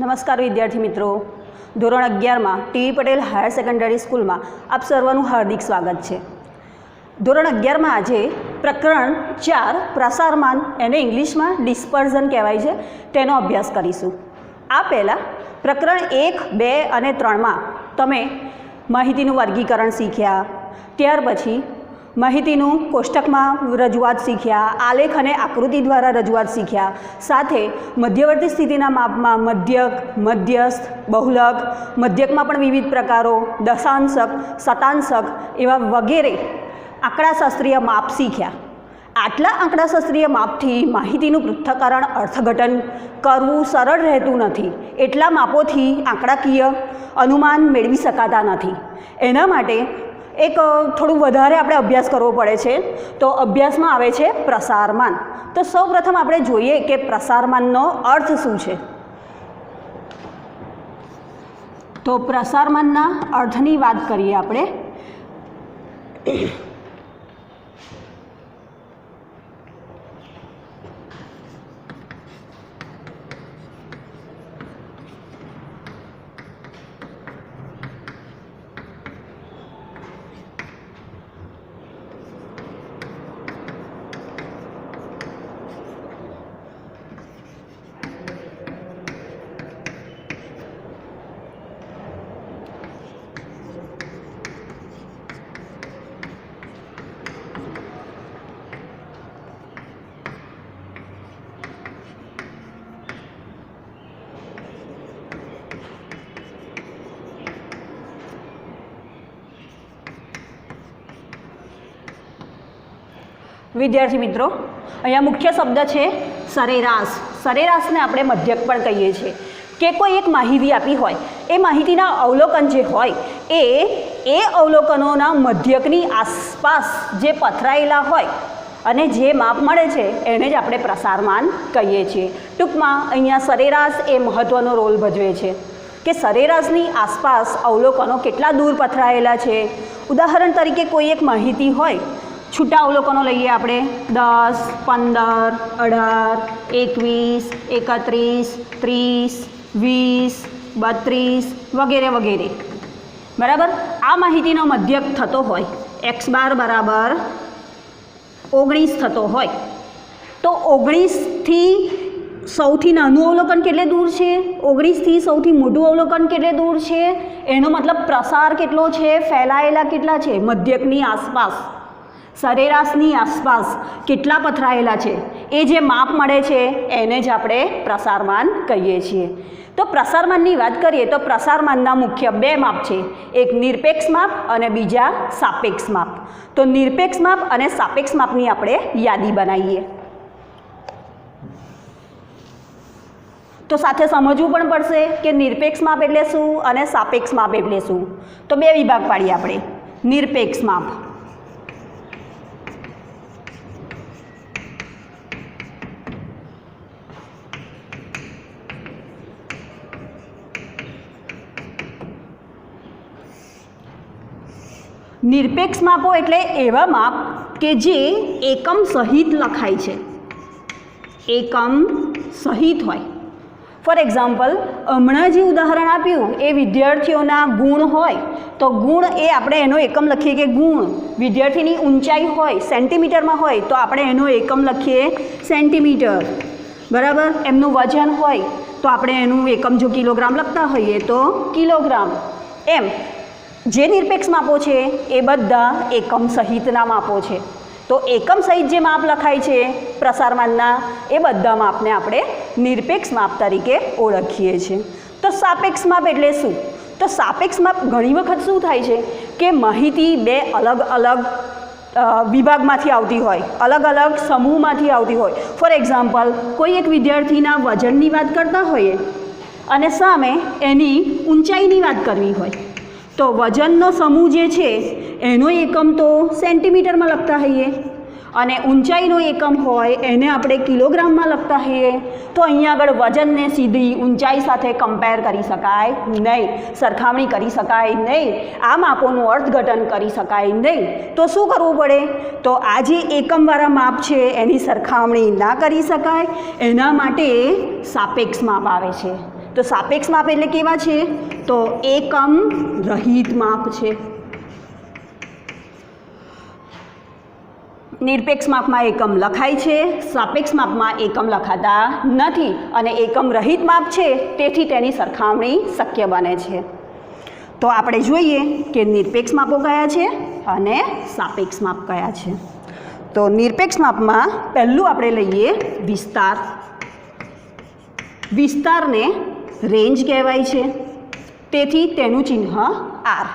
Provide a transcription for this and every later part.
નમસ્કાર વિદ્યાર્થી મિત્રો, ધોરણ 11માં ટીવી પટેલ હાયર સેકન્ડરી સ્કૂલમાં આપ સર્વનું હાર્દિક સ્વાગત છે. ધોરણ 11માં આજે પ્રકરણ 4 પ્રસારમાન, એને ઇંગ્લિશમાં ડિસ્પર્ઝન કહેવાય છે, તેનો અભ્યાસ કરીશું. આ પહેલાં પ્રકરણ 1, 2 અને 3માં તમે માહિતીનું વર્ગીકરણ શીખ્યા, ત્યાર પછી માહિતીનું કોષ્ટકમાં રજૂઆત શીખ્યા, આલેખ અને આકૃતિ દ્વારા રજૂઆત શીખ્યા, સાથે મધ્યવર્તી સ્થિતિના માપમાં મધ્યક, મધ્યસ્થ, બહુલક, મધ્યકમાં પણ વિવિધ પ્રકારો, દશાંશક, શતાંશક એવા વગેરે આંકડાશાસ્ત્રીય માપ શીખ્યા. આટલા આંકડાશાસ્ત્રીય માપથી માહિતીનું પૃથ્થકરણ, અર્થઘટન કરવું સરળ રહેતું નથી. એટલા માપોથી આંકડાકીય અનુમાન મેળવી શકાતા નથી. એના માટે એક થોડું વધારે આપણે અભ્યાસ કરવો પડે છે. તો અભ્યાસમાં આવે છે પ્રસારમાન. તો સૌપ્રથમ આપણે જોઈએ કે પ્રસારમાનનો અર્થ શું છે. તો પ્રસારમાનના અર્થની વાત કરીએ આપણે. વિદ્યાર્થી મિત્રો, અહીંયા મુખ્ય શબ્દ છે સરેરાશ. સરેરાશને આપણે મધ્યક પણ કહીએ છીએ. કે કોઈ એક માહિતી આપી હોય, એ માહિતીના અવલોકન જે હોય એ અવલોકનોના મધ્યકની આસપાસ જે પથરાયેલા હોય અને જે માપ મળે છે એને જ આપણે પ્રસારમાન કહીએ છીએ. ટૂંકમાં અહીંયા સરેરાશ એ મહત્ત્વનો રોલ ભજવે છે કે સરેરાશની આસપાસ અવલોકનો કેટલા દૂર પથરાયેલા છે. ઉદાહરણ તરીકે કોઈ એક માહિતી હોય, છૂટા અવલોકનો લઈએ આપણે 10, 15, 18, 21, 31, 30, 20, 32 વગેરે વગેરે. બરાબર. આ માહિતીનો મધ્યક થતો હોય x બાર બરાબર 19 થતો હોય, તો 19થી સૌથી નાનું અવલોકન કેટલે દૂર છે, 19થી સૌથી મોટું અવલોકન કેટલે દૂર છે, એનો મતલબ પ્રસાર કેટલો છે, ફેલાયેલા કેટલા છે, મધ્યકની આસપાસ, સરેરાશની આસપાસ કેટલા પથરાયેલા છે, એ જે માપ મળે છે એને જ આપણે પ્રસારમાન કહીએ છીએ. તો પ્રસારમાનની વાત કરીએ તો પ્રસારમાનના મુખ્ય 2 માપ છે. એક નિરપેક્ષ માપ અને બીજા સાપેક્ષ માપ. તો નિરપેક્ષ માપ અને સાપેક્ષ માપની આપણે યાદી બનાવીએ. તો સાથે સમજવું પણ પડશે કે નિરપેક્ષ માપ એટલે શું અને સાપેક્ષ માપ એટલે શું. તો 2 વિભાગ પાડીએ આપણે. નિરપેક્ષ માપ. નિરપેક્ષ માપો એટલે એવા માપ કે જે એકમ સહિત લખાય છે, એકમ સહિત હોય. ફોર એક્ઝામ્પલ, હમણાં જે ઉદાહરણ આપ્યું એ વિદ્યાર્થીઓના ગુણ હોય, તો ગુણ એ આપણે એનો એકમ લખીએ કે ગુણ. વિદ્યાર્થીની ઊંચાઈ હોય, સેન્ટીમીટરમાં હોય, તો આપણે એનો એકમ લખીએ સેન્ટીમીટર. બરાબર. એમનું વજન હોય તો આપણે એનું એકમ, જો કિલોગ્રામ લખતા હોઈએ તો કિલોગ્રામ. એમ જે નિરપેક્ષ માપો છે એ બધા એકમ સહિતના માપો છે. તો એકમ સહિત જે માપ લખાય છે પ્રસારમાનના, એ બધા માપને આપણે નિરપેક્ષ માપ તરીકે ઓળખીએ છીએ. તો સાપેક્ષ માપ એટલે શું? તો સાપેક્ષ માપ ઘણી વખત શું થાય છે કે માહિતી 2 અલગ અલગ વિભાગમાંથી આવતી હોય, અલગ અલગ સમૂહમાંથી આવતી હોય. ફોર એક્ઝામ્પલ, કોઈ એક વિદ્યાર્થીના વજનની વાત કરતા હોઈએ અને સામે એની ઊંચાઈની વાત કરવી હોય, તો વજનનો સમૂહ જે છે એનો એકમ તો સેન્ટીમીટરમાં લખતા હોઈએ અને ઊંચાઈનો એકમ હોય એને આપણે કિલોગ્રામમાં લખતા હોઈએ. તો અહીંયા આગળ વજનને સીધી ઊંચાઈ સાથે કમ્પેર કરી શકાય નહીં, સરખામણી કરી શકાય નહીં, આ માપોનું અર્થઘટન કરી શકાય નહીં. તો શું કરવું પડે? તો આ જે એકમવાળા માપ છે એની સરખામણી ના કરી શકાય, એના માટે સાપેક્ષ માપ આવે છે. તો સાપેક્ષ માપ એટલે કેવા છે? તો એકમ રહિત માપ છે. નિરપેક્ષ માપમાં એકમ લખાય છે, સાપેક્ષ માપમાં એકમ લખાતા નથી અને એકમ રહિત માપ છે, તેથી તેની સરખામણી શક્ય બને છે. તો આપણે જોઈએ કે નિરપેક્ષ માપો કયા છે અને સાપેક્ષ માપ કયા છે. તો નિરપેક્ષ માપમાં પહેલું આપણે લઈએ વિસ્તાર. વિસ્તારને રેન્જ કહેવાય છે, તેથી તેનું ચિહ્ન R.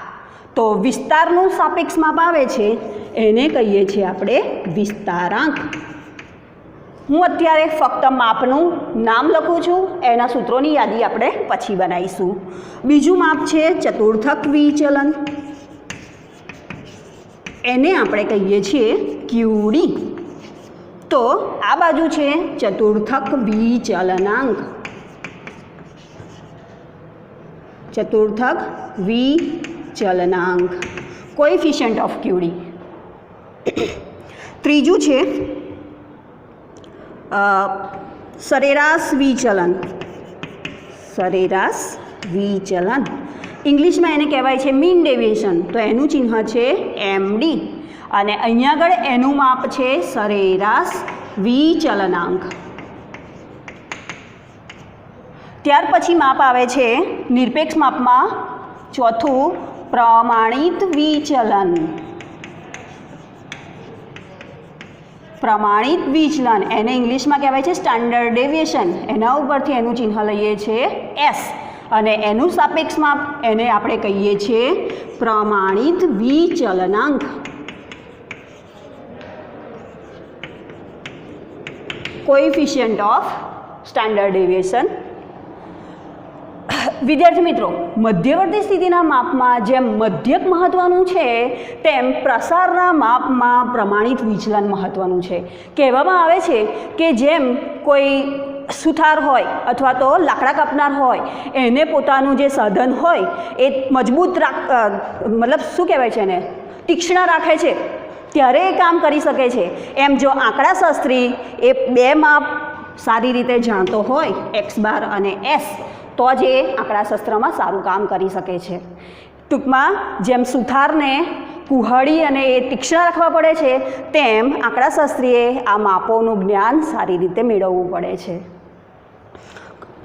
તો વિસ્તારનું સાપેક્ષ માપ આવે છે એને કહીએ છીએ આપણે વિસ્તારાંક. હું અત્યારે ફક્ત માપનું નામ લખું છું, એના સૂત્રોની યાદી આપણે પછી બનાવીશું. બીજું માપ છે ચતુર્થક વિચલન, એને આપણે કહીએ છીએ QD. તો આ બાજુ છે ચતુર્થક વિચલનાંક. ચતુર્થક વિચલનાંક કોએફિશિયન્ટ ઓફ QD. ત્રીજું છે સરેરાશ વિચલન. સરેરાશ વિચલન ઇંગ્લિશમાં એને કહેવાય છે મીન ડેવિએશન. તો એનું ચિહ્ન છે MD અને અહીંયા આગળ એનું માપ છે સરેરાશ વિચલનાંક. ત્યાર પછી માપ આવે છે નિરપેક્ષ માપમાં ચોથું પ્રમાણિત વિચલન. પ્રમાણિત વિચલન એને ઇંગ્લિશમાં કહેવાય છે સ્ટાન્ડર્ડ ડેવિએશન. એના ઉપરથી એનું ચિહ્ન લઈએ છીએ S અને એનું સાપેક્ષ માપ એને આપણે કહીએ છીએ પ્રમાણિત વિચલનાંક. Coefficient of standard deviation. વિદ્યાર્થી મિત્રો, મધ્યવર્તી સ્થિતિના માપમાં જેમ મધ્યક મહત્ત્વનું છે તેમ પ્રસારના માપમાં પ્રમાણિત વિચલન મહત્ત્વનું છે. કહેવામાં આવે છે કે જેમ કોઈ સુથાર હોય અથવા તો લાકડા કાપનાર હોય, એને પોતાનું જે સાધન હોય એ મજબૂત મતલબ શું કહેવાય છે એને તીક્ષ્ણ રાખે છે ત્યારે એ કામ કરી શકે છે. એમ જો આંકડાશાસ્ત્રી એ બે માપ સારી રીતે જાણતો હોય X બાર અને S, તો જ એ આંકડાશાસ્ત્રમાં સારું કામ કરી શકે છે. ટૂંકમાં જેમ સુથારને કુહાડી અને એ તીક્ષ્ણ રાખવા પડે છે, તેમ આંકડાશાસ્ત્રીએ આ માપોનું જ્ઞાન સારી રીતે મેળવવું પડે છે.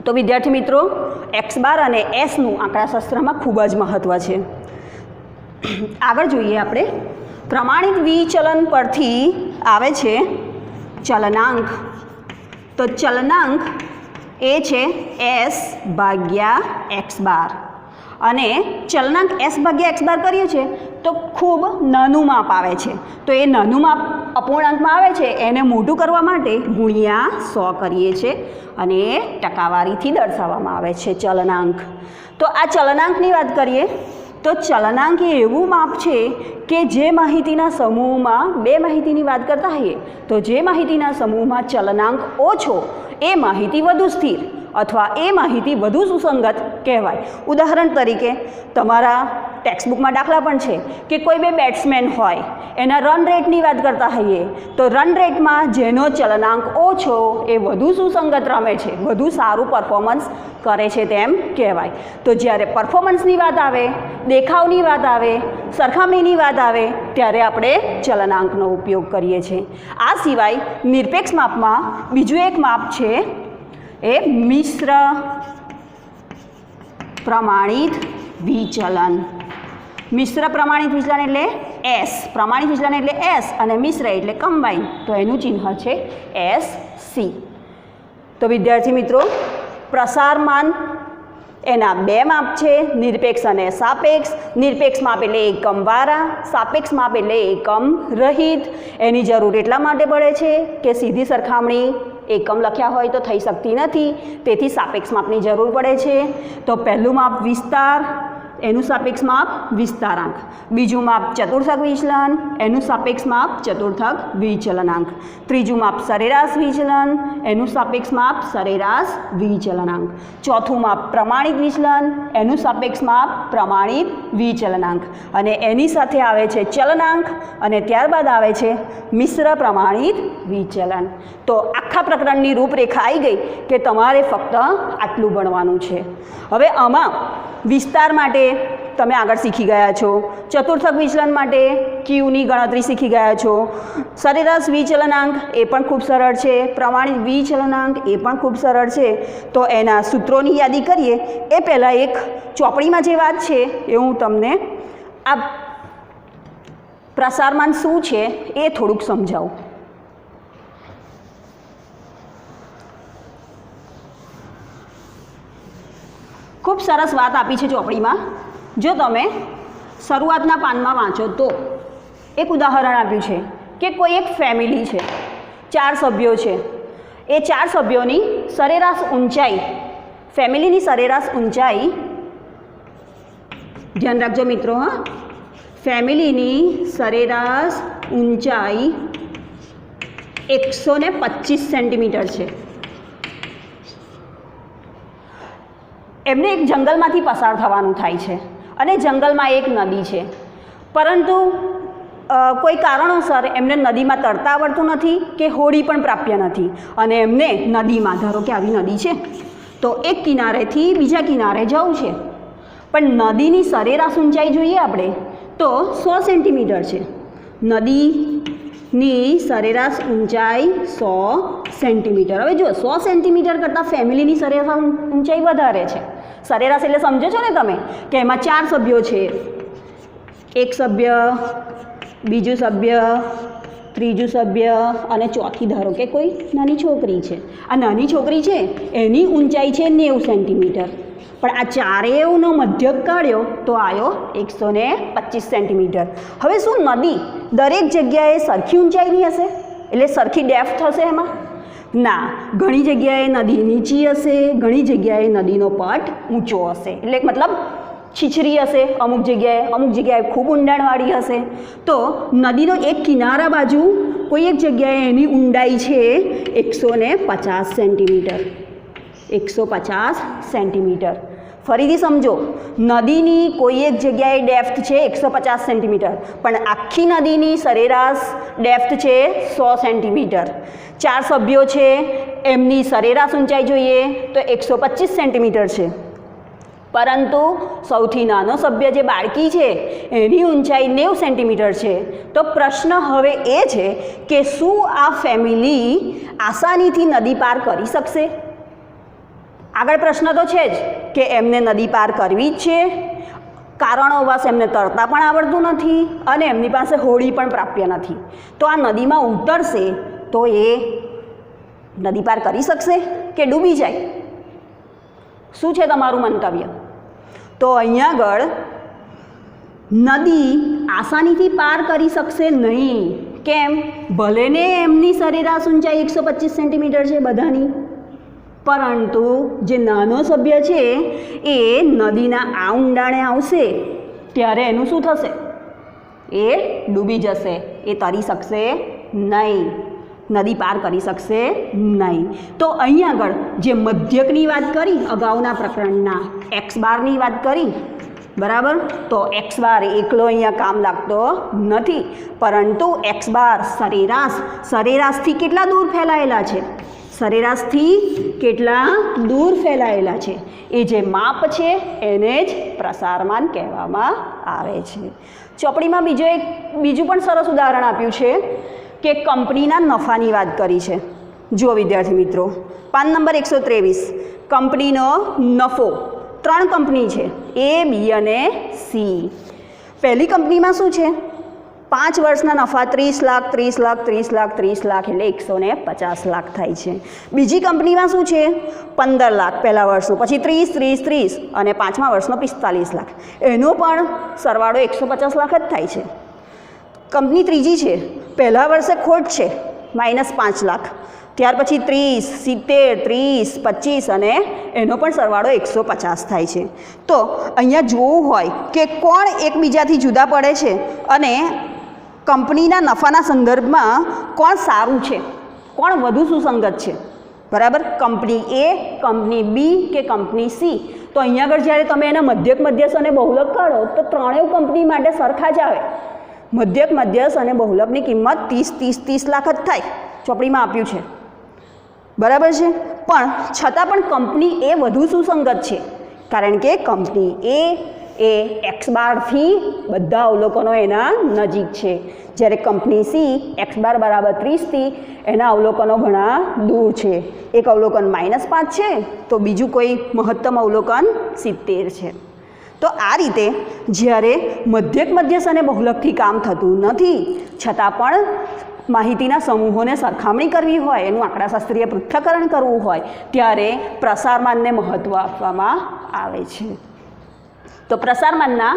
તો વિદ્યાર્થી મિત્રો, X બાર અને Sનું આંકડાશાસ્ત્રમાં ખૂબ જ મહત્ત્વ છે. આગળ જોઈએ આપણે પ્રમાણિત વિચલન પરથી આવે છે ચલનાંક. તો ચલનાંક એ છે S ભાગ્યા X બાર અને ચલનાંક S ભાગ્યા X બાર કરીએ છીએ તો ખૂબ નાનું માપ આવે છે. તો એ નાનું માપ અપૂર્ણાંકમાં આવે છે એને મોટું કરવા માટે ગુણ્યા 100 કરીએ છીએ અને એ ટકાવારીથી દર્શાવવામાં આવે છે ચલનાંક. તો આ ચલનાંકની વાત કરીએ તો ચલનાંક એ એવું માપ છે કે જે માહિતીના સમૂહમાં બે માહિતીની વાત કરતા હોઈએ તો જે માહિતીના સમૂહમાં ચલનાંક ઓછો એ માહિતી વધુ સ્થિર અથવા એ માહિતી વધુ સુસંગત કહેવાય. ઉદાહરણ તરીકે તમારા ટેક્સ્ટબુકમાં દાખલા પણ છે કે કોઈ બે બેટ્સમેન હોય, એના રન રેટની વાત કરતા હોઈએ તો રન રેટમાં જેનો ચલનાંક ઓછો એ વધુ સુસંગત રમે છે, વધુ સારું પરફોર્મન્સ કરે છે તેમ કહેવાય. તો જ્યારે પરફોર્મન્સની વાત આવે, દેખાવની વાત આવે, સરખામણીની વાત આવે ત્યારે આપણે ચલનાંકનો ઉપયોગ કરીએ છીએ. આ સિવાય નિરપેક્ષ માપમાં બીજું એક માપ છે એ મિશ્ર પ્રમાણિત વિચલન. મિશ્ર પ્રમાણિત વિચલન એટલે S, પ્રમાણિત વિચલન એટલે S અને મિશ્ર એટલે કમ્બાઈન. તો એનું ચિહ્ન છે SC. તો વિદ્યાર્થી મિત્રો, પ્રસારમાન એના બે માપ છે, નિરપેક્ષ અને સાપેક્ષ. નિરપેક્ષ માપ એટલે એકમ વાળા, સાપેક્ષ માપ એટલે એકમ રહિત. એની જરૂર એટલા માટે પડે છે કે સીધી સરખામણી એકમ લખ્યા હોય તો થઈ શકતી નથી, તેથી સાપેક્ષ માપની જરૂર પડે છે. તો પહેલું માપ વિસ્તાર એનું સાપેક્ષ માપ વિસ્તારાંક. બીજું માપ ચતુર્થક વિચલન, એનું સાપેક્ષ માપ ચતુર્થક વિચલનાંક. ત્રીજું માપ સરેરાશ વિચલન, એનું સાપેક્ષ માપ સરેરાશ વિચલનાંક. ચોથું માપ પ્રમાણિત વિચલન, એનું સાપેક્ષ માપ પ્રમાણિત વિચલનાંક. અને એની સાથે આવે છે ચલનાંક અને ત્યારબાદ આવે છે મિશ્ર પ્રમાણિત વિચલન. તો આખા પ્રકરણની રૂપરેખા આવી ગઈ કે તમારે ફક્ત આટલું ભણવાનું છે. હવે આમાં વિસ્તાર માટે તમે આગળ શીખી ગયા છો, ચતુર્થક વિચલન માટે ક્યુની ગણતરી શીખી ગયા છો, સરેરાશ વિચલનાંક એ પણ ખૂબ સરળ છે, પ્રમાણિત વિચલનાંક એ પણ ખૂબ સરળ છે. તો એના સૂત્રોની યાદી કરીએ એ પહેલાં એક ચોપડીમાં જે વાત છે એ હું તમને આ પ્રસારમાન શું છે એ થોડુંક સમજાવું. ખૂબ સરસ વાત આપી છે ચોપડીમાં. જો તમે શરૂઆતના પાનમાં વાંચો તો એક ઉદાહરણ આપ્યું છે કે કોઈ એક ફેમિલી છે, 4 સભ્યો છે. એ 4 સભ્યોની સરેરાશ ઊંચાઈ, ફેમિલીની સરેરાશ ઊંચાઈ, ધ્યાન રાખજો મિત્રો, હા, ફેમિલીની સરેરાશ ઊંચાઈ 125 સેન્ટીમીટર છે. એમને એક જંગલમાંથી પસાર થવાનું થાય છે અને જંગલમાં એક નદી છે, પરંતુ કોઈ કારણોસર એમને નદીમાં તરતા આવડતું નથી કે હોડી પણ પ્રાપ્ય નથી અને એમને નદીમાં, ધારો કે આવી નદી છે તો એક કિનારેથી બીજા કિનારે જવું છે, પણ નદીની સરેરાશ ઊંચાઈ જોઈએ આપણે તો 100 સેન્ટીમીટર છે. નદીની સરેરાશ ઊંચાઈ 100 સેન્ટીમીટર. હવે જો 100 સેન્ટીમીટર કરતાં ફેમિલીની સરેરાશ ઊંચાઈ વધારે છે. સરેરાશ એટલે સમજો છો ને તમે કે એમાં 4 સભ્યો છે, એક સભ્ય, બીજું સભ્ય, ત્રીજું સભ્ય અને ચોથી ધારો કે કોઈ નાની છોકરી છે. આ નાની છોકરી છે એની ઊંચાઈ છે 90 સેન્ટીમીટર, પણ આ ચારેયનો મધ્યક કાઢ્યો તો આવ્યો 125 સેન્ટીમીટર. હવે શું નદી દરેક જગ્યાએ સરખી ઊંચાઈની હશે, એટલે સરખી ડેપ્થ હશે એમાં? ના, ઘણી જગ્યાએ નદી નીચી હશે, ઘણી જગ્યાએ નદીનો પટ ઊંચો હશે, એટલે મતલબ છીછરી હશે અમુક જગ્યાએ ખૂબ ઊંડાણવાળી હશે. તો નદીનો એક કિનારા બાજુ કોઈ એક જગ્યાએ એની ઊંડાઈ છે 150 સેન્ટીમીટર, 150 સેન્ટીમીટર. ફરીથી સમજો, નદીની કોઈ એક જગ્યાએ ડેપ્થ છે 150 સેન્ટીમીટર, પણ આખી નદીની સરેરાશ ડેપ્થ છે 100 સેન્ટીમીટર. 4 સભ્યો છે, એમની સરેરાશ ઊંચાઈ જોઈએ તો 125 સેન્ટીમીટર છે, પરંતુ સૌથી નાનો સભ્ય જે બાળકી છે એની ઊંચાઈ 90 સેન્ટીમીટર છે. તો પ્રશ્ન હવે એ છે કે શું આ ફેમિલી આસાનીથી નદી પાર કરી શકશે? આગળ પ્રશ્ન તો છે જ કે એમને નદી પાર કરવી જ છે, કારણોવશ એમને તરતા પણ આવડતું નથી અને એમની પાસે હોડી પણ પ્રાપ્ય નથી. તો આ નદીમાં ઉતરશે તો એ નદી પાર કરી શકશે કે ડૂબી જાય? શું છે તમારું મંતવ્ય? તો અહીંયા આગળ નદી આસાનીથી પાર કરી શકશે નહીં. કેમ? ભલે ને એમની સરેરાશ ઊંચાઈ 125 સેન્ટીમીટર છે બધાની, પરંતુ જે નાનો સભ્ય છે એ નદીના આ ઊંડાણે આવશે ત્યારે એનું શું થશે? એ ડૂબી જશે, એ તરી શકશે નહીં, નદી પાર કરી શકશે નહીં. તો અહીં આગળ જે મધ્યકની વાત કરી અગાઉના પ્રકરણના, એક્સ બારની વાત કરી, બરાબર, તો એક્સ બાર એકલો અહીંયા કામ લાગતો નથી, પરંતુ એક્સ બાર સરેરાશથી કેટલા દૂર ફેલાયેલા છે, સરેરાશથી કેટલા દૂર ફેલાયેલા છે, એ જે માપ છે એને જ પ્રસારમાન કહેવામાં આવે છે. ચોપડીમાં બીજું પણ સરસ ઉદાહરણ આપ્યું છે કે કંપનીના નફાની વાત કરી છે. જુઓ વિદ્યાર્થી મિત્રો, પાન નંબર 123, કંપનીનો નફો. 3 કંપની છે, એ, બી અને સી. પહેલી કંપનીમાં શું છે? 5 વર્ષના નફા 30 લાખ 30 લાખ 30 લાખ 30 લાખ એટલે 150 લાખ થાય છે. બીજી કંપનીમાં શું છે? 15 લાખ પહેલા વર્ષનું, પછી 30 30 30 અને 5મા વર્ષનો 45 લાખ, એનો પણ સરવાળો 150 લાખ જ થાય છે. કંપની ત્રીજી છે, પહેલા વર્ષે ખોટ છે -5 લાખ, ત્યાર પછી 30, 70, 30, 25 અને એનો પણ સરવાળો 150 થાય છે. તો અહીંયા જોવું હોય કે કોણ એકબીજાથી જુદા પડે છે અને કંપનીના નફાના સંદર્ભમાં કોણ સારું છે, કોણ વધુ સુસંગત છે, બરાબર. કંપની એ, કંપની બી કે કંપની સી. તો અહીંયા આગળ જ્યારે તમે એના મધ્યક, મધ્યસ્થ અને બહુલક કાઢો તો ત્રણેય કંપની માટે સરખા જ આવે. મધ્યક, મધ્યસ્થ અને બહુલકની કિંમત 30 લાખ જ થાય, ચોપડીમાં આપ્યું છે, બરાબર છે. પણ છતાં પણ કંપની એ વધુ સુસંગત છે, કારણ કે કંપની એ એક્સ બારથી બધા અવલોકનો એના નજીક છે, જ્યારે કંપની સી એક્સ બાર બરાબર 30થી એના અવલોકનો ઘણા દૂર છે. એક અવલોકન -5 છે તો બીજું કોઈ મહત્તમ અવલોકન 70 છે. તો આ રીતે જ્યારે મધ્યક, મધ્યસ્થ અને બહુલકથી કામ થતું નથી, છતાં પણ માહિતીના સમૂહોને સરખામણી કરવી હોય, એનું આંકડાશાસ્ત્રીય પૃથ્થકરણ કરવું હોય, ત્યારે પ્રસારમાનને મહત્ત્વ આપવામાં આવે છે. તો પ્રસારમાનના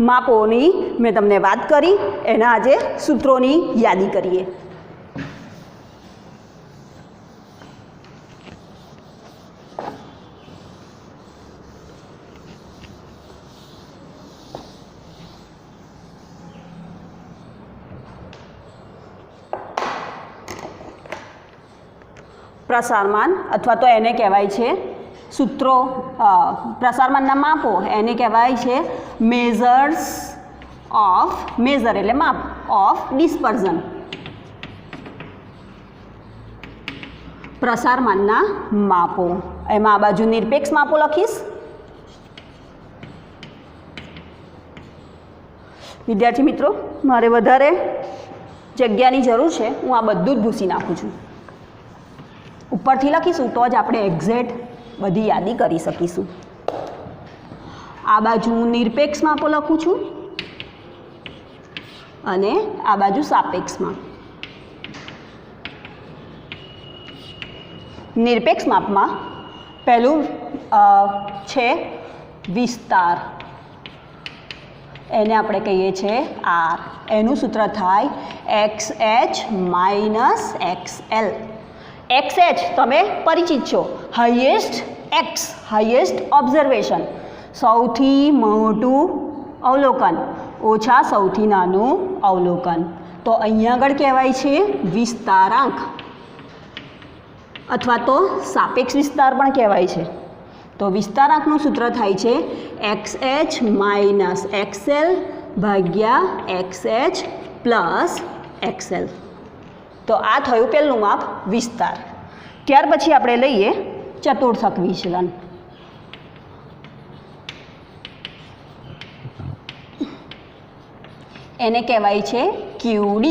માપોની મેં તમને વાત કરી, એના આજે સૂત્રોની યાદી કરીએ. પ્રસારમાન અથવા તો એને કહેવાય છે સૂત્રો, પ્રસારમાનના માપો એને કહેવાય છે મેઝર્સ ઓફ, મેઝર એટલે માપ, ઓફ ડિસ્પર્ઝન. પ્રસારમાનના માપો, એમાં આ બાજુ નિરપેક્ષ માપો લખીશ. વિદ્યાર્થી મિત્રો, મારે વધારે જગ્યાની જરૂર છે, હું આ બધું જ ભૂસી નાખું છું. ઉપરથી લખીશું તો જ આપણે એક્ઝેક્ટ બધી યાદી કરી શકીશું. આ બાજુ હું નિરપેક્ષ માપો લખું છું અને આ બાજુ સાપેક્ષમાં. નિરપેક્ષ માપમાં પહેલું છે વિસ્તાર, એને આપણે કહીએ છીએ આર. એનું સૂત્ર થાય XH માઇનસ XL. XH તમે પરિચિત છો, હાઈએસ્ટ એક્સ, હાઈએસ્ટ ઓબ્ઝર્વેશન, સૌથી મોટું અવલોકન ઓછા સૌથી નાનું અવલોકન. તો અહીંયા આગળ કહેવાય છે વિસ્તારાંક અથવા તો સાપેક્ષ વિસ્તાર પણ કહેવાય છે. તો વિસ્તારાંકનું સૂત્ર થાય છે XH માઇનસ XL ભાગ્યા XH પ્લસ XL. તો આ થયું પહેલું માપ, વિસ્તાર. ત્યાર પછી આપણે લઈએ ચતુર્થક વિચલન. એને કહેવાય છે QD.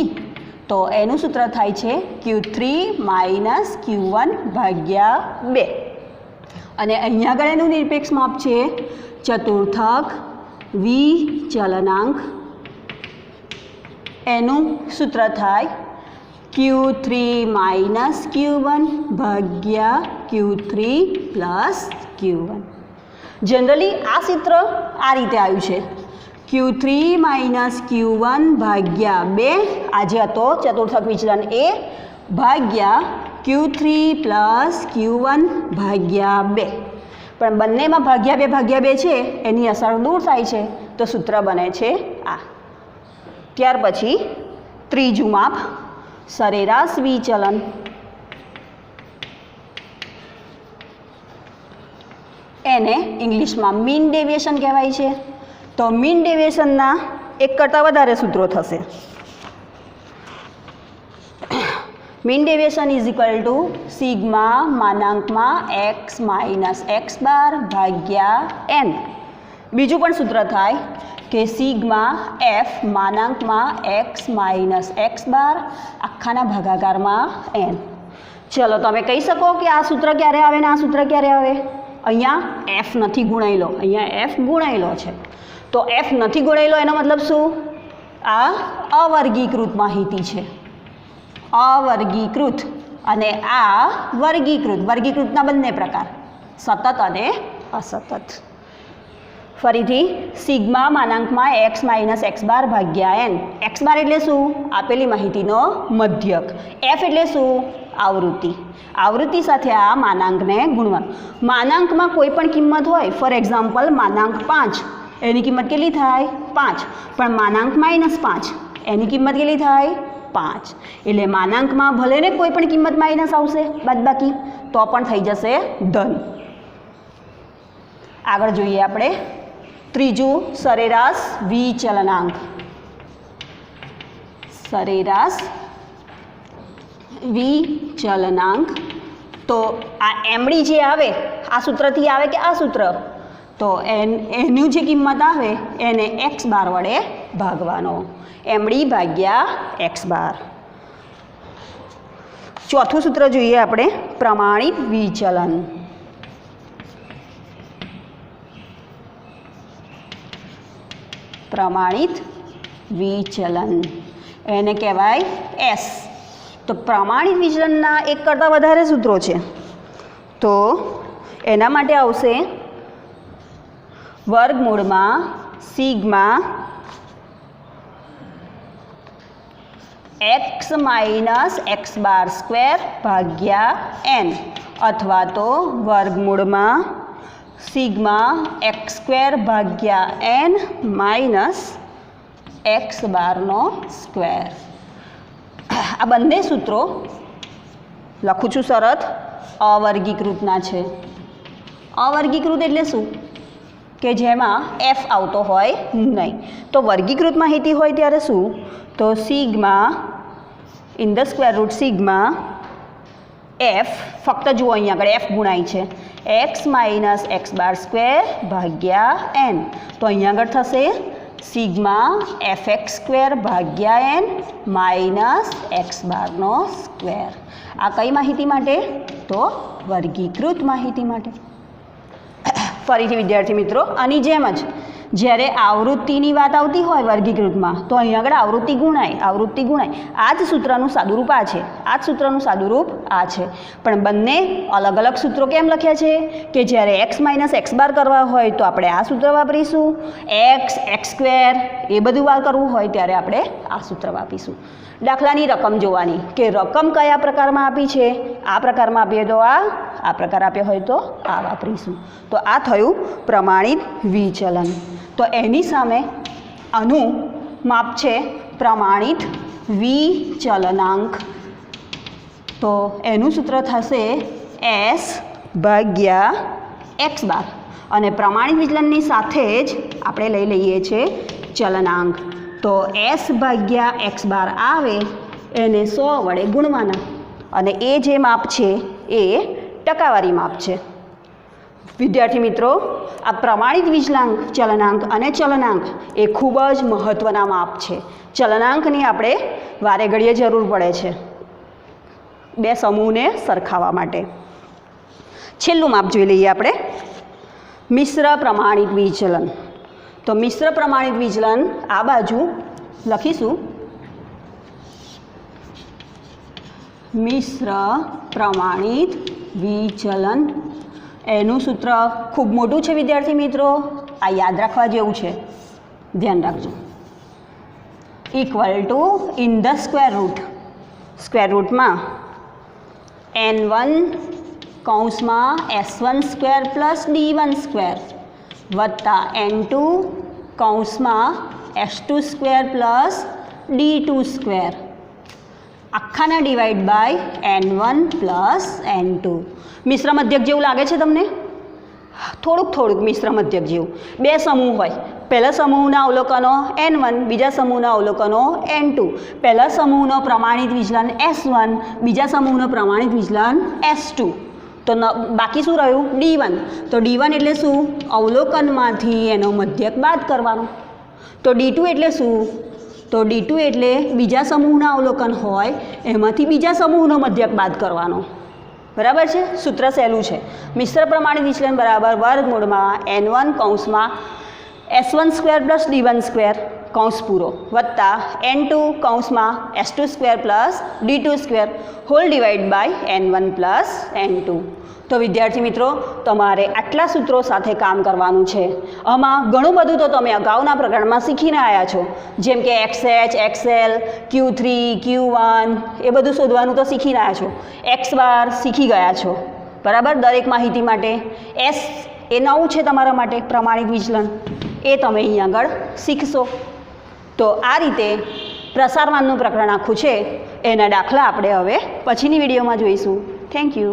તો એનું સૂત્ર થાય છે Q3 માઇનસ Q1 ભાગ્યા 2. અને અહીંયા આગળ એનું નિરપેક્ષ માપ છે ચતુર્થક વિચલનાંક. એનું સૂત્ર થાય Q3 માઇનસ Q1 ભાગ્યા Q3 પ્લસ Q1. જનરલી આ સૂત્ર આ રીતે આવ્યું છે, Q3 માઇનસ Q1 ભાગ્યા 2, આજે હતો ચતુર્થક વિચલન એ, ભાગ્યા Q3 પ્લસ Q1 ભાગ્યા 2. પણ બંનેમાં ભાગ્યા 2 છે એની અસર દૂર થાય છે તો સૂત્ર બને છે આ. ત્યાર પછી ત્રીજું માપ સરેરાશ વિચલન. એને ઇંગ્લિશમાં મીન ડેવિએશન કહેવાય છે. તો મીન ડેવિએશનના એક કરતાં વધારે સૂત્રો થશે. Mean deviation is equal to sigma માનાંકમાં x માઇનસ x બાર ભાગ્યા n. બીજું પણ સૂત્ર થાય કે સિગ્મા f માનાંકમાં x માઇનસ x બાર આખાના ભાગાકારમાં n. ચલો તમે કહી શકો કે આ સૂત્ર ક્યારે આવે ને આ સૂત્ર ક્યારે આવે? અહીંયા f નથી ગુણાયેલો, અહીંયા f ગુણાયેલો છે. તો f નથી ગુણાયેલો એનો મતલબ શું? આ અવર્ગીકૃત માહિતી છે, અવર્ગીકૃત. અને આ વર્ગીકૃત. વર્ગીકૃતના બંને પ્રકાર, સતત અને અસતત. ફરીથી sigma માનાંકમાં x minus x bar ભાગ્યા એન. એક્સ બાર એટલે શું? આપેલી માહિતીનો મધ્યક. એફ એટલે શું? આવૃત્તિ. આવૃત્તિ સાથે આ માનાંકને ગુણવાનું. માનાંકમાં કોઈ પણ કિંમત હોય, ફોર એક્ઝામ્પલ માનાંક 5, એની કિંમત કેટલી થાય? 5. પણ માનાંક -5, એની કિંમત કેટલી થાય? 5. એટલે માનાંકમાં ભલે ને કોઈ પણ કિંમત માઇનસ આવશે, બાદબાકી, તો પણ થઈ જશે ધન. આગળ જોઈએ આપણે ત્રીજું, સરેરાશ વિચલનાંક. સરેરાશ વિચલનાંક. તો આ એમડી જે આવે, આ સૂત્રથી આવે કે આ સૂત્ર? તો એનું જે કિંમત આવે એને એક્સ બાર વડે ભાગવાનો. એમડી ભાગ્યા એક્સ બાર. ચોથું સૂત્ર જોઈએ આપણે, પ્રમાણિત વિચલન. પ્રમાણિત વિચલન એને કહેવાય એસ. તો પ્રમાણિત વિચલનના એક કરતાં વધારે સૂત્રો છે, તો એના માટે આવશે વર્ગમૂળમાં sigma x minus x bar square ભાગ્યા એન, અથવા તો વર્ગમૂળમાં સિગ્મા એક્સ સ્ક્વેર ભાગ્યા એન માઇનસ એક્સ બારનો સ્ક્વેર. આ બંને સૂત્રો લખું છું શરત અવર્ગીકૃતના છે. અવર્ગીકૃત એટલે શું? કે જેમાં એફ આવતો હોય નહીં. તો વર્ગીકૃત માહિતી હોય ત્યારે શું? તો sigma in the square route sigma F, ફક્ત જુઓ અહીંયા આગળ એફ ગુણાય છે, x minus x bar square ભાગ્યા એન. તો અહીંયા આગળ થશે સિગ્મા એફ એક્સ સ્ક્વેર ભાગ્યા એન માઇનસ એક્સ બારનો સ્ક્વેર. આ કઈ માહિતી માટે? તો વર્ગીકૃત માહિતી માટે. ફરીથી વિદ્યાર્થી મિત્રો, આની જેમ જ જ્યારે આવૃત્તિની વાત આવતી હોય વર્ગીકૃતમાં, તો અહીંયા આગળ આવૃત્તિ ગુણાય, આવૃત્તિ ગુણાય. આ જ સૂત્રનું સાદુરૂપ આ છે, આ જ સૂત્રનું સાદુરૂપ આ છે. પણ બંને અલગ અલગ સૂત્રો કેમ લખ્યા છે? કે જ્યારે એક્સ માઇનસ એક્સ બાર કરવા હોય તો આપણે આ સૂત્ર વાપરીશું, એક્સ એક્સ સ્ક્વેર એ બધું વાર કરવું હોય ત્યારે આપણે આ સૂત્ર વાપરીશું. દાખલાની રકમ જોવાની કે રકમ કયા પ્રકારમાં આપી છે. આ પ્રકારમાં આપીએ તો આ પ્રકાર આપ્યો હોય તો આ વાપરીશું. તો આ થયું પ્રમાણિત વિચલન. તો એની સામે આનું માપ છે પ્રમાણિત વિચલનાંક. તો એનું સૂત્ર થશે એસ ભાગ્યા એક્સ બાર. અને પ્રમાણિત વિચલનની સાથે જ આપણે લઈ લઈએ છીએ ચલનાંક. તો એસ ભાગ્યા એક્સ બાર આવે એને 100 વડે ગુણવાના. અને એ જે માપ છે એ ટકાવારી માપ છે. વિદ્યાર્થી મિત્રો, આ પ્રમાણિત વિચલાંક, ચલનાંક અને ચલનાંક એ ખૂબ જ મહત્ત્વના માપ છે. ચલનાંકની આપણે વારે ઘડીએ જરૂર પડે છે બે સમૂહને સરખાવવા માટે. છેલ્લું માપ જોઈ લઈએ આપણે, મિશ્ર પ્રમાણિત વિચલન. તો મિશ્ર પ્રમાણિત વિચલન આ બાજુ લખીશું મિશ્ર પ્રમાણિત વિચલન. એનું સૂત્ર ખૂબ મોટું છે વિદ્યાર્થી મિત્રો, આ યાદ રાખવા જેવું છે, ધ્યાન રાખજો. Equal to in the square root, square રૂટમાં n1 કૌંસમાં s1 square plus d1 square વત્તા n2 કૌંસમાં s2 square plus d2 square આખાના divide by n1 plus n2. મિશ્ર મધ્યક જેવું લાગે છે તમને? થોડુંક મિશ્ર મધ્યક જેવું. બે સમૂહ હોય, પહેલા સમૂહના અવલોકનો n1, બીજા સમૂહના અવલોકનો n2. પહેલા સમૂહનો પ્રમાણિત વિચલન s1, બીજા સમૂહનો પ્રમાણિત વિચલન s2. તો બાકી શું રહ્યું? d1. તો d1 એટલે શું? અવલોકનમાંથી એનો મધ્યક બાદ કરવાનો. તો d2 એટલે શું? તો d2 એટલે બીજા સમૂહના અવલોકન હોય એમાંથી બીજા સમૂહનો મધ્યક બાદ કરવાનો. બરાબર છે? સૂત્ર સહેલું છે. મિશ્ર પ્રમાણિત વિચલન બરાબર વર્ગમૂળમાં n1 કૌંસમાં s1 square plus d1 square કૌંસ પૂરો વત્તા n2 કૌંસમાં s2 square plus d2 square whole divide by n1 plus n2. તો વિદ્યાર્થી મિત્રો તમારે આટલા સૂત્રો સાથે કામ કરવાનું છે. આમાં ઘણું બધું તો તમે અગાઉના પ્રકરણમાં શીખીને આવ્યા છો, જેમ કે XH, XL, Q3, Q1 એ બધું શોધવાનું તો શીખીને આવ્યા છો. X બાર શીખી ગયા છો, બરાબર. દરેક માહિતી માટે S એ નવું છે તમારા માટે, પ્રમાણિત વિચલન એ તમે અહીં આગળ શીખશો. તો આ રીતે પ્રસારમાનનું પ્રકરણ આખું છે એના દાખલા આપણે હવે પછીની વિડીયોમાં જોઈશું. Thank you.